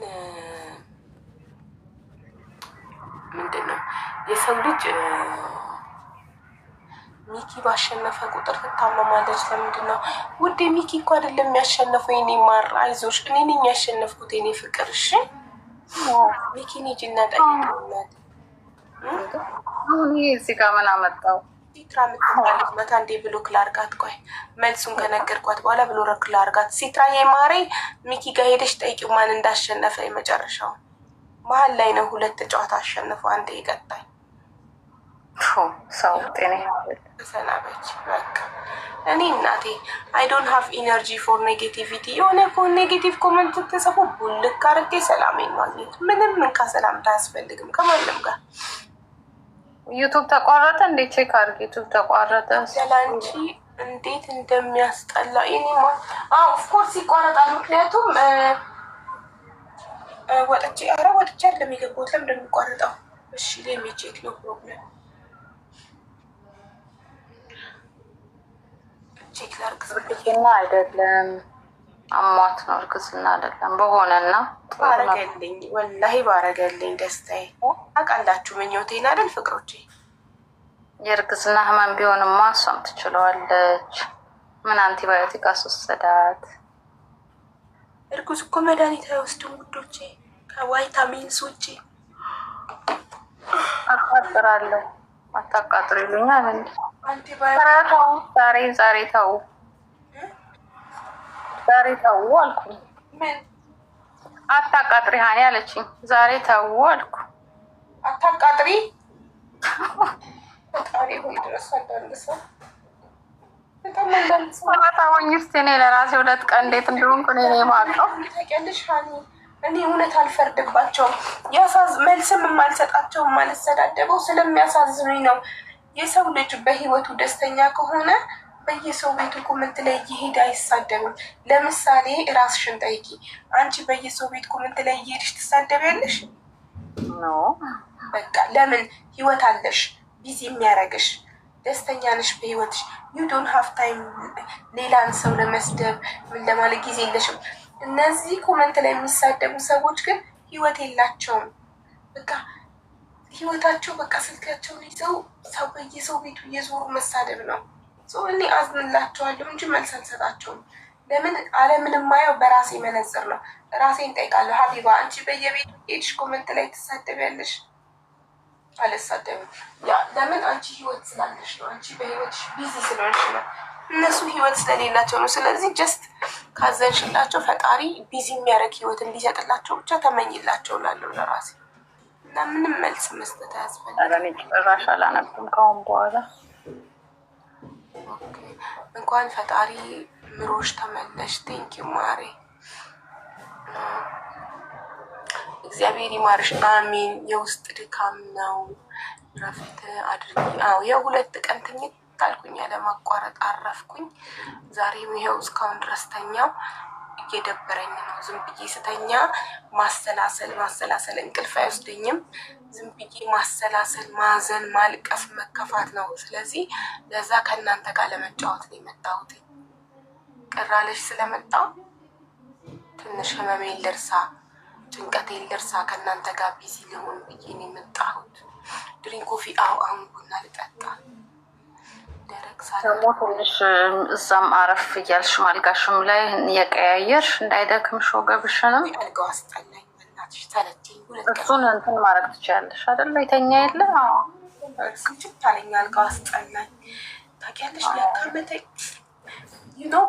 ግን ምንድን ነው የሰው ልጅ ሚኪ ባሸነፈ ቁጥር ትታመማለች። ለምንድን ነው ውዴ? ሚኪ እኮ አይደለም የሚያሸነፈው የኔ ማር፣ አይዞሽ፣ እኔ ነኝ ያሸነፍኩት የኔ ፍቅር። እሺ ሚኪን ሂጂና ጠይቂለት። አሁን ይሄ እዚህ ጋር ምን አመጣው? ሲትራ የምትባለች መታ እንዴ ብሎክ ላርጋት። ቆይ መልሱን ከነገርኳት በኋላ ብሎክ ላርጋት። ሲትራ የማሬ ሚኪ ጋር ሄደሽ ጠይቂው ማን እንዳሸነፈ። የመጨረሻው መሀል ላይ ነው ሁለት ጨዋታ አሸንፎ አንዴ ይቀጣል። ሰው ጤና ተሰናበች በቃ። እኔ እናቴ አይ ዶንት ሃቭ ኢነርጂ ፎር ኔጌቲቪቲ። የሆነ ኔጌቲቭ ኮመንት ተጽፎ ቡልክ አድርጌ ሰላሜን ማግኘት ምንም እንካ ሰላምታ አያስፈልግም ከማንም ጋር። ዩቱብ ተቋረጠ እንዴ? ቼክ አድርግ። ዩቱብ ተቋረጠ ስላንቺ እንዴት እንደሚያስጠላ ኔማ። ኦፍኮርስ ይቋረጣል። ምክንያቱም ወጥቼ አይደለም የገባሁት። ለምን እንደሚቋረጠው? እሺ ቼክ ነው ፕሮብለም። ቼክ ላርግዝ። እርግዝና አይደለም አሟት ነው። እርግዝና አይደለም በሆነና ባረገልኝ፣ ወላሂ ባረገልኝ ደስታዬ። ታውቃላችሁ ምኞቴን አይደል ፍቅሮቼ? የእርግዝና ህመም ቢሆንማ እሷም ትችለዋለች። ምን አንቲባዮቲክ አስወሰዳት? እርጉዝ እኮ መድኃኒት አይወስድም ውዶቼ፣ ከቫይታሚንስ ውጭ። አቃጥራለሁ። አታቃጥሩ ይሉኛል እንዴ? ዛሬ ተው አልኩኝ። ምን አታቃጥሪ ሀኒ አለችኝ። ዛሬ ተው አልኩ። አታቃጥሪ ፈጣሪ ሆይ ድረስ አዳንሰው። ታወኝ ስ እኔ ለራሴ 2 ቀን እንዴት እንደሆንኩ እኔ የማውቀው። ታውቂያለሽ ሀኒ፣ እኔ እውነት አልፈርድባቸውም። መልስም የማልሰጣቸው የማልሰዳደበው ስለሚያሳዝኑኝ ነው። የሰው ልጅ በህይወቱ ደስተኛ ከሆነ በየሰው ቤቱ ኮመንት ላይ እየሄደ አይሳደብም። ለምሳሌ ራስሽን ጠይቂ። አንቺ በየሰው ቤት ኮመንት ላይ እየሄድሽ ትሳደቢያለሽ? በቃ ለምን? ህይወት አለሽ፣ ቢዚ የሚያደርግሽ፣ ደስተኛ ነሽ በህይወትሽ። ዩ ዶንት ሃቭ ታይም ሌላን ሰው ለመስደብ ምን ለማለት ጊዜ የለሽም። እነዚህ ኮመንት ላይ የሚሳደቡ ሰዎች ግን ህይወት የላቸውም። በቃ ህይወታቸው በቃ ስልካቸውን ይዘው ሰው በየሰው ቤቱ እየዞሩ መሳደብ ነው። እኔ አዝንላቸዋለሁ እንጂ መልስ አልሰጣቸውም። ለምን? ዓለምን የማየው በራሴ መነጽር ነው። ራሴን ጠይቃለሁ። ሀቢባ አንቺ በየቤቱ ሄድሽ ኮመንት ላይ ትሳደቢያለሽ? አልሳደብም። ለምን? አንቺ ህይወት ስላለሽ ነው። አንቺ በህይወትሽ ቢዚ ስለሆንሽ ነው። እነሱ ህይወት ስለሌላቸው ነው። ስለዚህ ጀስት ካዘንሽላቸው ፈጣሪ ቢዚ የሚያደርግ ህይወት እንዲሰጥላቸው ብቻ ተመኝላቸው ላለሁ ለራሴ እና ምንም መልስ መስጠት አያስፈልግም። ጭራሽ አላነብም ከአሁን በኋላ። እንኳን ፈጣሪ ምሮሽ ተመለሽ። ቴንኪው ማሬ፣ እግዚአብሔር ይማርሽ። አሜን። የውስጥ ድካም ነው፣ ረፍት አድርጊ። የ2 ቀን ትኝት ታልኩኝ፣ ያለማቋረጥ አረፍኩኝ። ዛሬም ይኸው እስካሁን ድረስ ተኛው። እየደበረኝ ነው። ዝም ብዬ ስተኛ ማሰላሰል እንቅልፍ አይወስደኝም። ዝም ብዬ ማሰላሰል፣ ማዘን፣ ማልቀስ፣ መከፋት ነው። ስለዚህ ለዛ ከእናንተ ጋር ለመጫወት ነው የመጣሁት። ቅራለሽ ስለመጣው ትንሽ ህመሜን ልርሳ፣ ጭንቀቴን ልርሳ፣ ከእናንተ ጋር ቢዚ ልሆን ብዬ ነው የመጣሁት። ድሪንክ ኮፊ አሁን ቡና ልጠጣ። ደግሞ ትንሽ እዛም አረፍ እያልሽ ማልጋሽም ላይ የቀያየርሽ እንዳይደክምሽ ወገብሽንም። አልጋው አስጠላኝ፣ በእናትሽ ተለችኝ። እሱን እንትን ማድረግ ትችያለሽ አይደለ? የተኛ የለ ስችት አለኝ። አልጋው አስጠላኝ። ታውቂያለሽ ያካመተኝ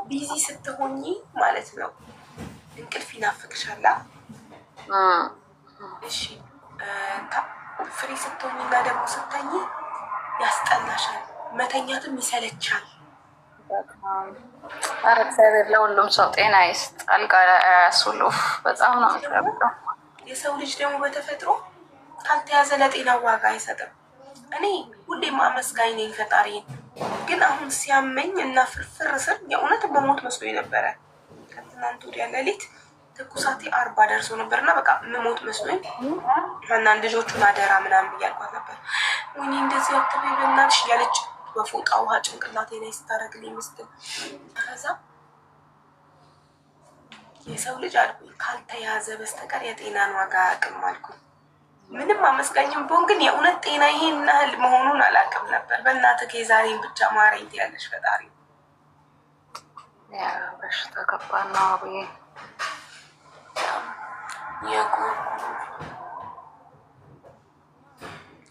ቢዚ ስትሆኚ ማለት ነው እንቅልፍ ይናፍቅሻላ። እሺ ፍሪ ስትሆኚ እና ደግሞ ስተኝ ያስጠላሻል። መተኛትም ይሰለቻል። ኧረ እግዚአብሔር ለሁሉም ሰው ጤና ይስጥ። አልጋ ያሱሉ በጣም ነው የሚከብደው። የሰው ልጅ ደግሞ በተፈጥሮ ካልተያዘ ለጤና ዋጋ አይሰጥም። እኔ ሁሌም አመስጋኝ ነኝ ፈጣሪን። ግን አሁን ሲያመኝ እና ፍርፍር ስር የእውነት በሞት መስሎኝ ነበረ። ከትናንት ወዲያ ሌሊት ትኩሳቴ 40 ደርሶ ነበርና በቃ መሞት መስሎኝ አንዳንድ ልጆቹን አደራ ምናምን እያልኳት ነበር። ወይኔ እንደዚህ አትበይ በእናትሽ እያለች በፎጣ ውሃ ጭንቅላቴ ላይ ስታረግልኝ ምስል። ከዛ የሰው ልጅ አልኩኝ ካልተያዘ በስተቀር የጤናን ዋጋ አያውቅም አልኩኝ። ምንም አመስጋኝም ቢሆን ግን የእውነት ጤና ይሄን ያህል መሆኑን አላውቅም ነበር። በእናትህ የዛሬን ብቻ ማረኝ ትያለሽ ፈጣሪ። በሽታ ከባድ ነው አብዬ።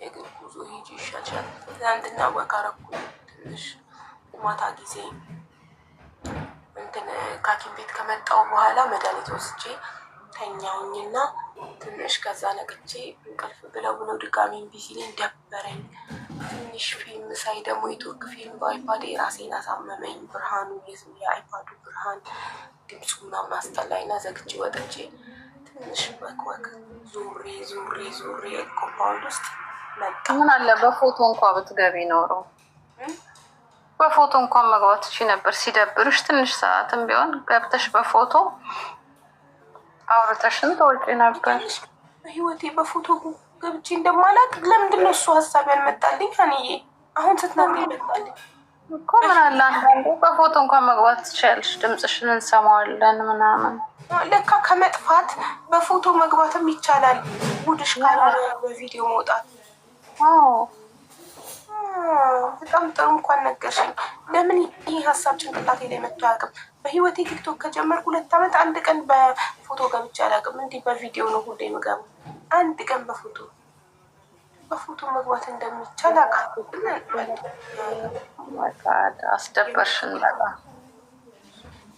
የእግር ጉዞ ሂጂ ይሻልሻል። ትናንትና ወቃረኩ ትንሽ ማታ ጊዜ እንትን ከሐኪም ቤት ከመጣሁ በኋላ መድኃኒት ወስጄ ተኛውኝና ትንሽ ከዛ ነቅቼ እንቅልፍ ብለው ድጋሚ እምቢ ሲለኝ ደበረኝ። ትንሽ ፊልም ሳይ ደግሞ የቱርክ ፊልም በአይፓድ ራሴን አሳመመኝ። ብርሃኑ የአይፓዱ ብርሃን ድምፁ ምናምን አስጠላኝና ዘግቼ ወጥቼ ትንሽ ወክወክ ዙሬ ኮምፓውንድ ውስጥ መጣ። ምን አለ በፎቶ እንኳ ብትገቢ ኖረው በፎቶ እንኳን መግባት ትችይ ነበር። ሲደብርሽ ትንሽ ሰዓትም ቢሆን ገብተሽ በፎቶ አውርተሽን ተወጪ ነበር። በህይወቴ በፎቶ ገብቼ እንደማላውቅ ለምንድን ነው እሱ ሀሳብ ያልመጣልኝ? ሀኒዬ አሁን ስትናገሪ ይመጣልኝ እኮ። ምን አለ አንዳንዴ በፎቶ እንኳን መግባት ትችያለሽ፣ ድምፅሽን እንሰማዋለን ምናምን። ለካ ከመጥፋት በፎቶ መግባትም ይቻላል። ጉድሽ ካልሆነ በቪዲዮ መውጣት። በጣም ጥሩ እንኳን ነገርሽኝ። ለምን ይህ ሀሳብ ጭንቅላቴ ላይ መጥቶ አያውቅም? በህይወቴ ቲክቶክ ከጀመርኩ 2 ዓመት አንድ ቀን በፎቶ ገብቼ አላውቅም። እንዲህ በቪዲዮ ነው ሁሌ የምገባው። አንድ ቀን በፎቶ መግባት እንደሚቻል አውቃለሁ። አስደበርሽን በጣም።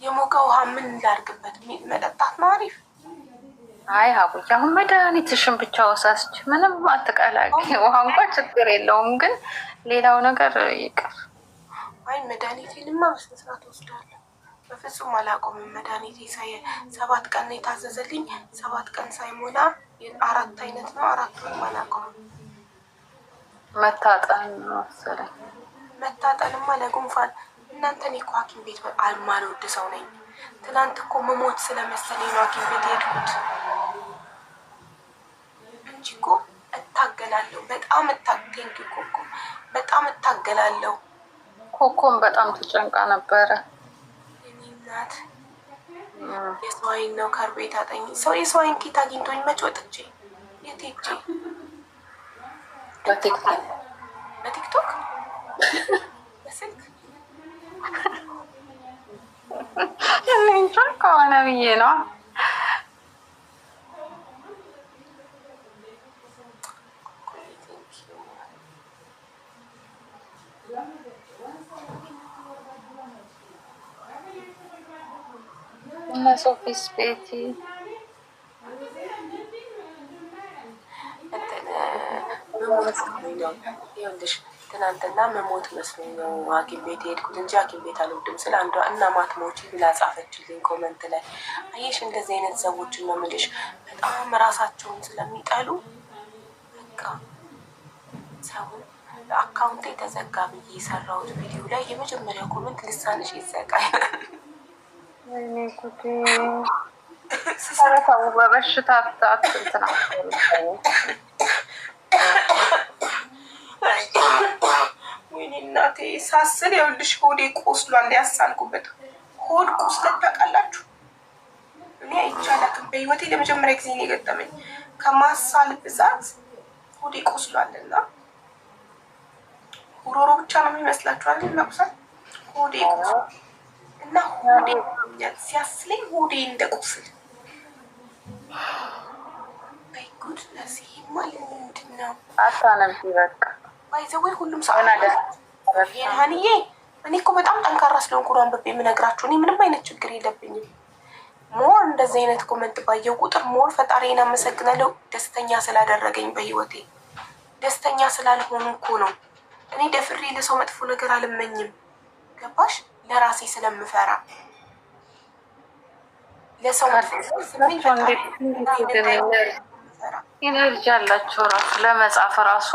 የሞቀ ውሃ ምን ላድርግበት? መጠጣት ነው አሪፍ። አይ ሀቡዬ አሁን መድኃኒትሽን ብቻ ወሳስች ምንም አትቀላቂ። ውሃ እንኳን ችግር የለውም ግን ሌላው ነገር ይቅር። አይ መድኃኒቴንማ በስነ ስርዓት ወስዳለሁ። በፍጹም አላቆምም። መድኃኒቴ 7 ቀን ነው የታዘዘልኝ። 7 ቀን ሳይሞላ 4 አይነት ነው። 4ቱንም አላቆምም። መታጠን መሰለኝ። መታጠንማ ለጉንፋን። እናንተን እኮ ሐኪም ቤት አልማልወድ ሰው ነኝ። ትናንት እኮ መሞት ስለመሰለኝ ነው ሐኪም ቤት የሄድኩት እንጂ እኮ እታገላለሁ። በጣም እታገላለሁ። ኮኮም በጣም ተጨንቃ ነበረ። የኔ እናት የሰው አይን ነው ከርቤ ታጠኝ። የሰው አይን ኬት አግኝቶኝ መች ወጥቼ የት ሄጄ? በቲክቶክ በስልክ እንጃ ከሆነ ብዬ ነው። እነ ሶፊስ ቤቲ ይኸውልሽ ትናንትና መሞት መስሎኝ ነው ሐኪም ቤት የሄድኩት እንጂ ሐኪም ቤት አልወድም ስለ አንዷ እና ማትሞቺ ብላ ጻፈችልኝ ኮመንት ላይ። አየሽ እንደዚህ አይነት ሰዎችን ነው የምልሽ፣ በጣም ራሳቸውን ስለሚጠሉ በቃ ሰውን አካውንት የተዘጋ ብዬ የሰራሁት ቪዲዮ ላይ የመጀመሪያው ኮመንት ልሳንሽ ይዘጋል። ወይኔ ጉዴ! ሰው በበሽታ አትንትና ወይኔ እናቴ ሳስል ይኸውልሽ ሆዴ ቆስሏል። ያሳልኩበት ሆድ ቁስለት ታውቃላችሁ? እኔ አይቻላትም። በህይወቴ ለመጀመሪያ ጊዜ ነው የገጠመኝ። ከማሳል ብዛት ሆዴ ቆስሏልና ጉሮሮ ብቻ ነው የሚመስላችኋል መቁሰል? ሆዴ ቆስሏል እና ሆዴ ሲያስለኝ ሆዴ እንደ ቁስል በይጉድ ለዚህ ማለት ምንድን ነው? አታነቢ በቃ ባይዘወይ ሁሉም ሰው ሀኒዬ፣ እኔ እኮ በጣም ጠንካራ ስለሆንኩ ነው አንብቤ የምነግራችሁ። እኔ ምንም አይነት ችግር የለብኝም። ሞር እንደዚህ አይነት ኮመንት ባየው ቁጥር ሞር ፈጣሪን አመሰግናለሁ። ደስተኛ ስላደረገኝ በህይወቴ ደስተኛ ስላልሆኑ እኮ ነው። እኔ ደፍሬ ለሰው መጥፎ ነገር አልመኝም። ገባሽ? ለራሴ ስለምፈራ ለሰው መጥፎ ኢነርጂ አላቸው ራሱ ለመጻፍ ራሱ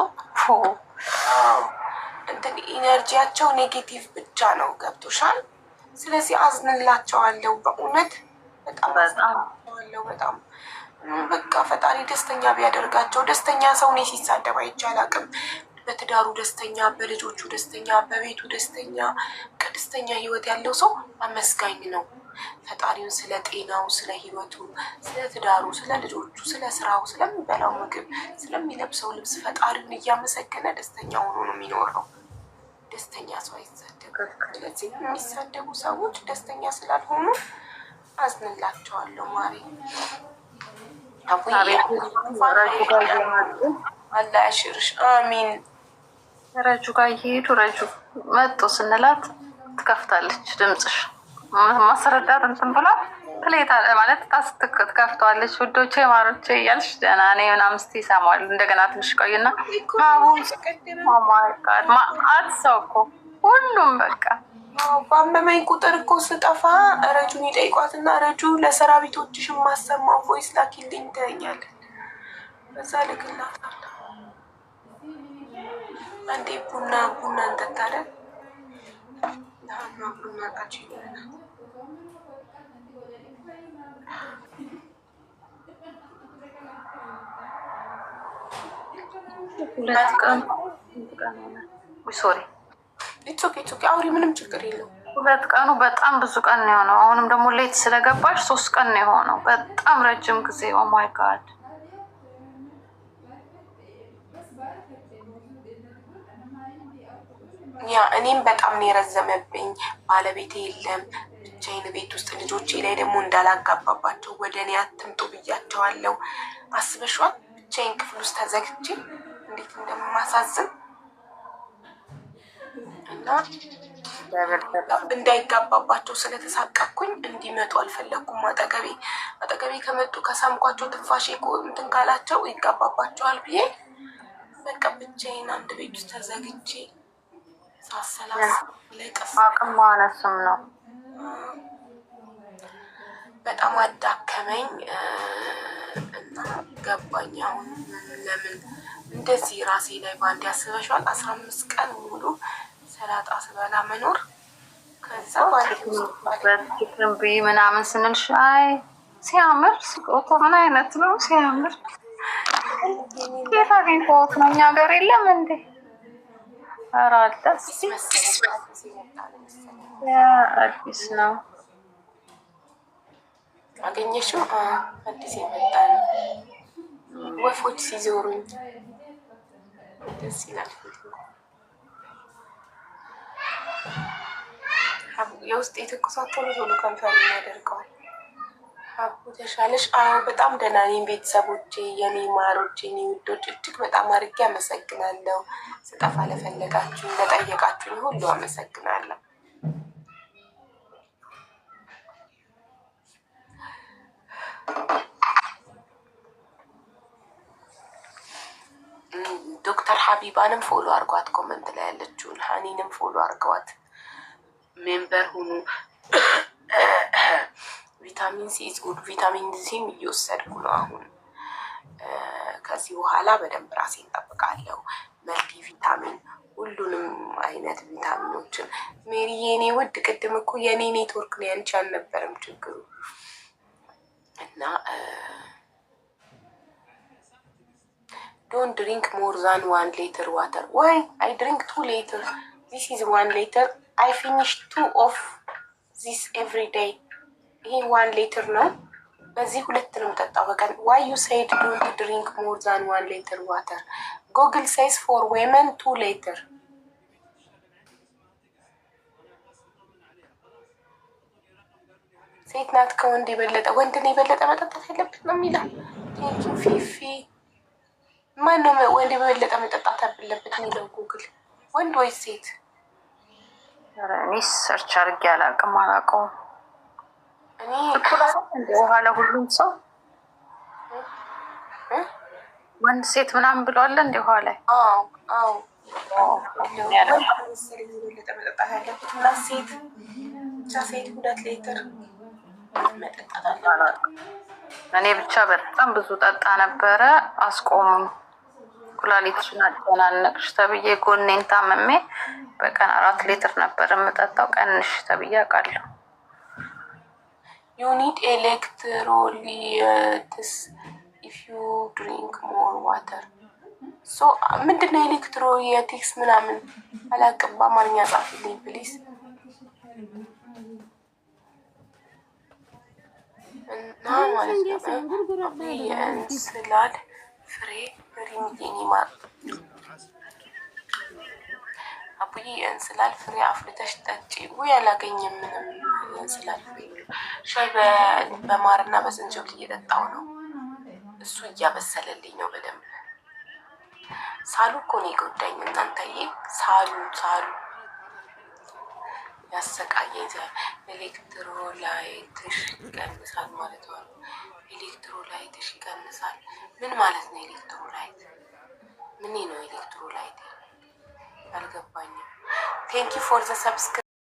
እንትን ኢነርጂያቸው ኔጌቲቭ ብቻ ነው። ገብቶሻል? ስለዚህ አዝንላቸዋለሁ። በእውነት በጣም አዝንላቸዋለሁ። በጣም በቃ ፈጣሪ ደስተኛ ቢያደርጋቸው። ደስተኛ ሰው እኔ ሲሳደብ አይቼ አላውቅም። በትዳሩ ደስተኛ፣ በልጆቹ ደስተኛ፣ በቤቱ ደስተኛ፣ ከደስተኛ ህይወት ያለው ሰው አመስጋኝ ነው። ፈጣሪውን ስለ ጤናው፣ ስለ ህይወቱ፣ ስለ ትዳሩ፣ ስለ ልጆቹ፣ ስለ ስራው፣ ስለሚበላው ምግብ፣ ስለሚለብሰው ልብስ ፈጣሪውን እያመሰገነ ደስተኛ ሆኖ ነው የሚኖረው። ደስተኛ ሰው አይሳደብም። ስለዚህ የሚሳደቡ ሰዎች ደስተኛ ስላልሆኑ አዝንላቸዋለሁ። ማሪ አላህ ያሽርሽ። አሚን። ረጁ ጋር እየሄዱ ረጁ መጡ ስንላት ትከፍታለች። ድምፅሽ ማስረዳት እንትን ብላ ፕሌታ ማለት ትከፍተዋለች። ውዶቼ ማሮቼ እያልሽ ደህና ነኝ ምናምን ስትይ ይሰማዋል። እንደገና ትንሽ ቆይና ማአት ሰው እኮ ሁሉም በቃ በአመመኝ ቁጥር እኮ ስጠፋ ረጁን ይጠይቋትና ረጁ ለሰራዊቶችሽ የማሰማው ቮይስ ላኪልኝ ትለኛለች። በዛ ልክላታለሁ። አንዴ ቡና እንጠጣለን። ቡና ቃቸው ይለናል። ሶሪ ኢትስ አውሪ፣ ምንም ችግር የለው። 2 ቀኑ በጣም ብዙ ቀን ነው የሆነው። አሁንም ደግሞ ሌት ስለገባሽ 3 ቀን ነው የሆነው። በጣም ረጅም ጊዜ። ኦ ማይ ጋድ። ያ እኔም በጣም ነው የረዘመብኝ። ባለቤቴ የለም፣ ብቻዬን ቤት ውስጥ ልጆቼ ላይ ደግሞ እንዳላጋባባቸው ወደ እኔ አትምጡ ብያቸዋለሁ። አስበሽዋል? ብቻዬን ክፍል ውስጥ ተዘግቼ እንዴት እንደማሳዝን እና እንዳይጋባባቸው ስለተሳቀኩኝ እንዲመጡ አልፈለኩም። አጠገቤ ከመጡ ከሳምኳቸው ትንፋሼ እንትን ካላቸው ይጋባባቸዋል ብዬ በቃ ብቻዬን አንድ ቤት ውስጥ ተዘግቼ አቅም ማነስም ነው። በጣም አዳከመኝ እና ገባኝ። አሁን ለምን እንደዚህ ራሴ ላይ ባንድ ያስበሻል። 15 ቀን ሙሉ ሰላጣ ስበላ መኖር። ከዛ በትክክል ብይ ምናምን ስንልሽ አይ ሲያምር ስቆቶ ምን አይነት ነው ሲያምር ጌታጌን ፎት ነው እኛ ሀገር የለም እንዴ? ኧረ አዲስ አዲስ ነው አገኘሽው? አዲስ የመጣ ነው። ወፎች ሲዞሩኝ ደስ ይላል። የውስጥ የትኩሳት ቶሎ ከንፈር ያደርገዋል። አቡ ተሻለሽ? አዎ በጣም ደህና ነኝ። ቤተሰቦቼ፣ የኔ ማሮቼ፣ የኔ ውዶች እጅግ በጣም አድርጌ አመሰግናለሁ። ስጠፋ ለፈለጋችሁ ለጠየቃችሁኝ ሁሉ አመሰግናለሁ። ዶክተር ሀቢባንም ፎሎ አርጓት፣ ኮመንት ላይ ያለችውን ሀኒንም ፎሎ አርገዋት፣ ሜምበር ሁኑ። ቪታሚን ሲ ኢዝ ጉድ። ቪታሚን ሲም እየወሰድኩ ነው አሁን። ከዚህ በኋላ በደንብ ራሴን እንጠብቃለሁ። መልቲ ቪታሚን፣ ሁሉንም አይነት ቪታሚኖችን። ሜሪ የኔ ውድ፣ ቅድም እኮ የኔ ኔትወርክ ነው ያንቺ አልነበረም ችግሩ። እና ዶንት ድሪንክ ሞር ዛን 1 ሊትር ዋተር። ዋይ አይ ድሪንክ 2 ሊትር። ዚስ ኢዝ 1 ሊትር። አይ ፊኒሽ 2 ኦፍ ዚስ ኤቭሪ ዴይ። ይሄ 1 ሊትር ነው። በዚህ 2 ነው የምጠጣው በቀን። ዋይ ዩ ሴድ ዶንት ድሪንክ ሞር ዛን 1 ሊትር ዋተር? ጉግል ሴይስ ፎር ዊመን 2 ሊትር። ሴት ናት ከወንድ የበለጠ ወንድን የበለጠ መጠጣት ያለበት ነው የሚለው። ቴንኪው ፊፊ። ማነው ወንድ የበለጠ መጠጣት ያለበት የሚለው? ጉግል። ወንድ ወይስ ሴት? እኔ ሰርች አድርጌ አላውቀውም። እኔ በኋላ ሁሉም ሰው ወንድ ሴት ምናምን ብለዋል እንደ ኋላ። አዎ መጠጣት ያለበት እና ሴት ብቻ ሴት 2 ሊትር መጠጣት አለበት። እኔ ብቻ በጣም ብዙ ጠጣ ነበረ፣ አስቆሙኝ። ኩላሊትሽን አጨናነቅሽ ተብዬ ጎኔን ታመሜ በቀን 4 ሊትር ነበር የምጠጣው። ቀንሽ ተብዬ አውቃለሁ። You need electrolytes if you drink more water. So ምንድን ነው ኤሌክትሮላይቲክስ ምናምን አላውቅም። በአማርኛ ጻፍልኝ ፕሊዝ። እና ማለት ነው የእንስላል ፍሬ ሪሚቴኒማ አቡዬ የእንስላል ፍሬ አፍልተሽ ጠጪ። ውይ አላገኘም ምንም የእንስላል ፍሬ። ሻይ በማርና በዝንጅብል እየጠጣው ነው። እሱ እያበሰለልኝ ነው በደንብ። ሳሉ እኮ ነው የጎዳኝ እናንተዬ። ሳሉ ያሰቃየኝ። ኤሌክትሮላይትሽ ይቀንሳል ማለት ነው። ኤሌክትሮላይትሽ ይቀንሳል ምን ማለት ነው? ኤሌክትሮላይት ምን ነው? ኤሌክትሮላይት አልገባኝም። ቴንኪ ፎር ዘ ሰብስክራይብ